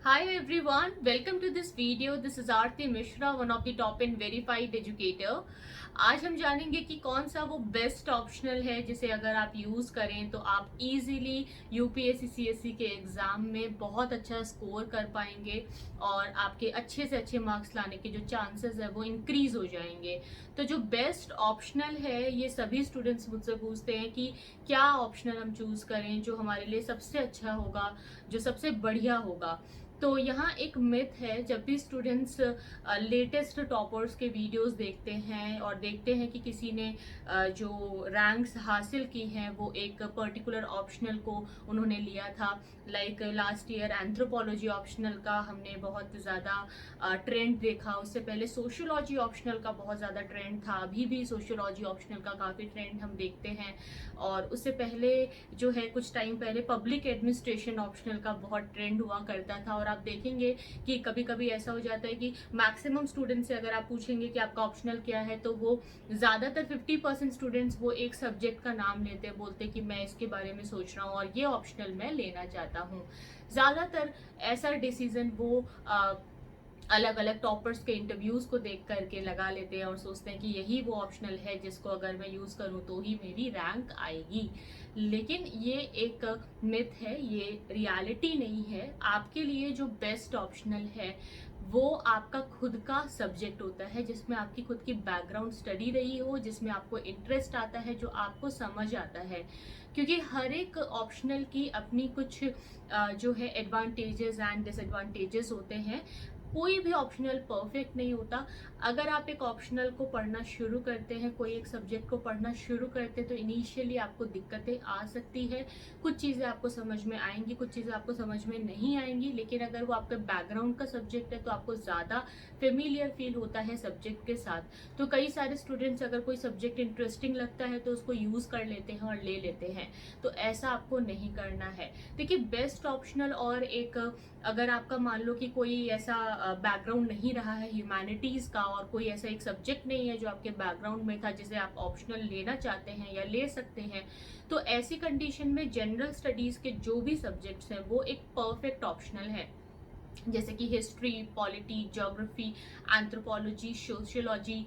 Hi everyone, welcome to this video. This is Aarti Mishra, one of the top and verified educator. आज हम जानेंगे कि कौन सा वो बेस्ट ऑप्शनल है जिसे अगर आप यूज करें तो आप इजीली यूपीएससी सीएससी के एग्जाम में बहुत अच्छा स्कोर कर पाएंगे और आपके अच्छे से अच्छे मार्क्स लाने के जो चांसेस है वो इंक्रीज हो जाएंगे। तो जो बेस्ट ऑप्शनल है ये सभी स्टूडेंट्स मुझसे पूछते हैं कि क्या ऑप्शनल हम चूज करें जो हमारे लिए सबसे अच्छा होगा, जो सबसे बढ़िया होगा। तो यहाँ एक मिथ है, जब भी स्टूडेंट्स लेटेस्ट टॉपर्स के वीडियोस देखते हैं और देखते हैं कि किसी ने जो रैंक्स हासिल की हैं वो एक पर्टिकुलर ऑप्शनल को उन्होंने लिया था। Like last year anthropology optional का हमने बहुत ज़्यादा ट्रेंड देखा, उससे पहले सोशियोलॉजी ऑप्शनल का बहुत ज़्यादा ट्रेंड था, अभी भी सोशियोलॉजी ऑप्शनल का काफ़ी ट्रेंड हम देखते हैं। और उससे पहले जो है कुछ टाइम पहले पब्लिक एडमिनिस्ट्रेशन ऑप्शनल का बहुत ट्रेंड हुआ करता था। और आप देखेंगे कि कभी कभी ऐसा हो जाता है कि मैक्सिमम स्टूडेंट से अगर आप पूछेंगे कि आपका ऑप्शनल क्या है तो वो ज़्यादातर 50% स्टूडेंट्स वो एक सब्जेक्ट का नाम लेते हैं, बोलते कि मैं इसके बारे में सोच रहा हूँ और ये ऑप्शनल मैं लेना चाहता हूँ। ज़्यादातर ऐसा डिसीजन वो अलग अलग टॉपर्स के इंटरव्यूज को देख करके लगा लेते हैं और सोचते हैं कि यही वो ऑप्शनल है जिसको अगर मैं यूज करूं तो ही मेरी रैंक आएगी। लेकिन ये एक मिथ है, ये रियलिटी नहीं है। आपके लिए जो बेस्ट ऑप्शनल है वो आपका खुद का सब्जेक्ट होता है, जिसमें आपकी खुद की बैकग्राउंड स्टडी रही हो, जिसमें आपको इंटरेस्ट आता है, जो आपको समझ आता है। क्योंकि हर एक ऑप्शनल की अपनी कुछ जो है एडवांटेजेस एंड डिसएडवांटेजेस होते हैं। कोई भी ऑप्शनल परफेक्ट नहीं होता। अगर आप एक ऑप्शनल को पढ़ना शुरू करते हैं, कोई एक सब्जेक्ट को पढ़ना शुरू करते हैं तो इनिशियली आपको दिक्कतें आ सकती है। कुछ चीज़ें आपको समझ में आएंगी, कुछ चीज़ें आपको समझ में नहीं आएंगी। लेकिन अगर वो आपके बैकग्राउंड का सब्जेक्ट है तो आपको ज़्यादा फेमिलियर फील होता है सब्जेक्ट के साथ। तो कई सारे स्टूडेंट्स अगर कोई सब्जेक्ट इंटरेस्टिंग लगता है तो उसको यूज़ कर लेते हैं और ले लेते हैं। तो ऐसा आपको नहीं करना है। देखिए, बेस्ट ऑप्शनल और एक अगर आपका मान लो कि कोई ऐसा बैकग्राउंड नहीं रहा है ह्यूमैनिटीज का और कोई ऐसा एक सब्जेक्ट नहीं है जो आपके बैकग्राउंड में था जिसे आप ऑप्शनल लेना चाहते हैं या ले सकते हैं, तो ऐसी कंडीशन में जनरल स्टडीज के जो भी सब्जेक्ट्स हैं वो एक परफेक्ट ऑप्शनल है। जैसे कि history, polity, geography, anthropology, sociology,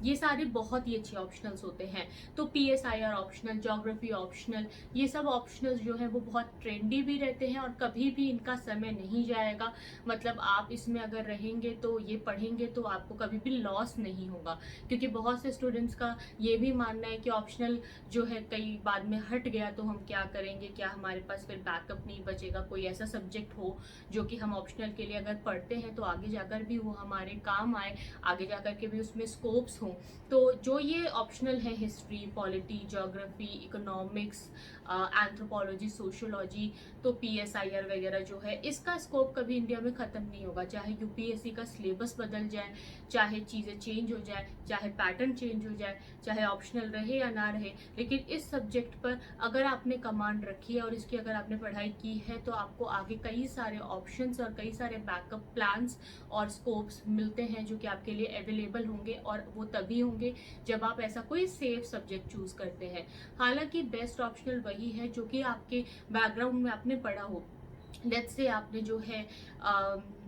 ये सारे बहुत ही अच्छे ऑप्शनल्स होते हैं। तो पीएसआईआर ऑप्शनल, ज्योग्राफी ऑप्शनल, ये सब ऑप्शनल्स जो हैं वो बहुत ट्रेंडी भी रहते हैं और कभी भी इनका समय नहीं जाएगा। मतलब आप इसमें अगर रहेंगे तो ये पढ़ेंगे तो आपको कभी भी लॉस नहीं होगा। क्योंकि बहुत से स्टूडेंट्स का ये भी मानना है कि ऑप्शनल जो है कई बाद में हट गया तो हम क्या करेंगे, क्या हमारे पास फिर बैकअप नहीं बचेगा, कोई ऐसा सब्जेक्ट हो जो कि हम ऑप्शनल के लिए अगर पढ़ते हैं तो आगे जाकर भी वो हमारे काम आए, आगे जाकर के भी उसमें स्कोप्स हों। तो जो ये ऑप्शनल है, history, polity, geography, economics, anthropology, sociology, तो पीएसआईआर वगैरह जो है इसका स्कोप कभी इंडिया में खत्म नहीं होगा। चाहे यूपीएससी का सिलेबस बदल जाए, चाहे चीज़ें चेंज हो जाए, चाहे पैटर्न चेंज हो जाए, चाहे ऑप्शनल रहे या ना रहे, लेकिन इस सब्जेक्ट पर अगर आपने कमांड रखी है और इसकी अगर आपने पढ़ाई की है तो आपको आगे कई सारे ऑप्शंस और कई सारे बैकअप प्लान्स और स्कोप्स मिलते हैं जो कि आपके लिए अवेलेबल होंगे। और वो तभी होंगे जब आप ऐसा कोई सेफ सब्जेक्ट चूज करते हैं। हालांकि बेस्ट ऑप्शनल वही है जो कि आपके बैकग्राउंड में आपने पढ़ा हो। लेट्स से आपने जो है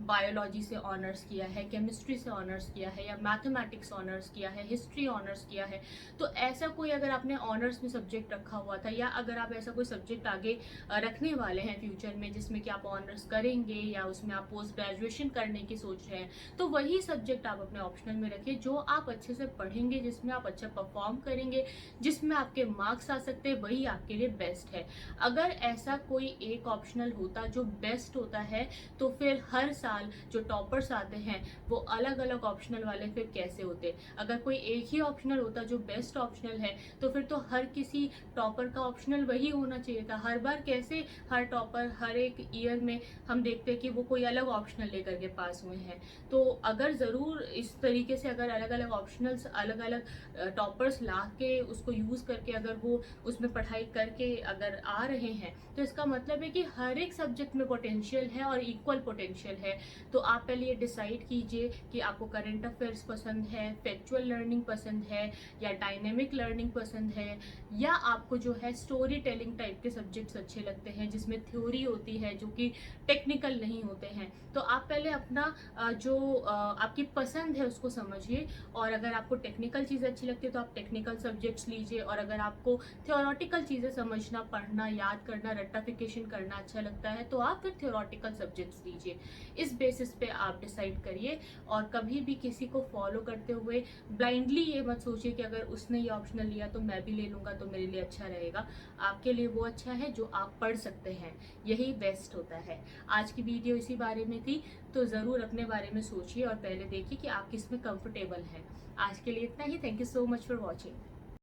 बायोलॉजी से ऑनर्स किया है, केमिस्ट्री से ऑनर्स किया है, या मैथमेटिक्स ऑनर्स किया है, हिस्ट्री ऑनर्स किया है, तो ऐसा कोई अगर आपने ऑनर्स में सब्जेक्ट रखा हुआ था या अगर आप ऐसा कोई सब्जेक्ट आगे रखने वाले हैं फ्यूचर में जिसमें कि आप ऑनर्स करेंगे या उसमें आप पोस्ट ग्रेजुएशन करने की सोच रहे हैं, तो वही सब्जेक्ट आप अपने ऑप्शनल में रखिए जो आप अच्छे से पढ़ेंगे, जिसमें आप अच्छा परफॉर्म करेंगे, जिसमें आपके मार्क्स आ सकते हैं, वही आपके लिए बेस्ट है। अगर ऐसा कोई एक ऑप्शनल होता जो बेस्ट होता है तो फिर हर साल जो टॉपर्स आते हैं वो अलग अलग ऑप्शनल वाले फिर कैसे होते। अगर कोई एक ही ऑप्शनल होता जो बेस्ट ऑप्शनल है तो फिर तो हर किसी टॉपर का ऑप्शनल वही होना चाहिए था। हर बार कैसे हर टॉपर हर एक ईयर में हम देखते हैं कि वो कोई अलग ऑप्शनल लेकर के पास हुए हैं। तो अगर ज़रूर इस तरीके से अगर अलग अलग ऑप्शनल्स, अलग अलग टॉपर्स ला के उसको यूज़ करके अगर वो उसमें पढ़ाई करके अगर आ रहे हैं तो इसका मतलब है कि हर एक सब्जेक्ट सब्जेक्ट में पोटेंशियल है और इक्वल पोटेंशियल है, तो आप पहले ये डिसाइड कीजिए कि आपको करंट अफेयर्स पसंद है, फैक्चुअल लर्निंग पसंद है, या डायनेमिक लर्निंग पसंद है, या आपको जो है स्टोरी टेलिंग टाइप के सब्जेक्ट्स अच्छे लगते हैं जिसमें थ्योरी होती है जो कि टेक्निकल नहीं होते हैं। तो आप पहले अपना आपकी पसंद है उसको समझिए, और अगर आपको टेक्निकल चीज़ें अच्छी लगती है तो आप टेक्निकल सब्जेक्ट्स लीजिए, और अगर आपको थ्योरेटिकल चीज़ें समझना, पढ़ना, याद करना, रट्टाफिकेशन करना अच्छा लगता है तो आप फिर थ्योरेटिकल सब्जेक्ट्स लीजिए। इस बेसिस पे आप डिसाइड करिए, और कभी भी किसी को फॉलो करते हुए ब्लाइंडली ये मत सोचिए कि अगर उसने ये ऑप्शनल लिया तो मैं भी ले लूँगा तो मेरे लिए अच्छा रहेगा। आपके लिए वो अच्छा है जो आप पढ़ सकते हैं, यही बेस्ट होता है। आज की वीडियो इसी बारे में थी, तो ज़रूर अपने बारे में सोचिए और पहले देखिए कि आप किस में कंफर्टेबल हैं। आज के लिए इतना ही। Thank you so much for watching.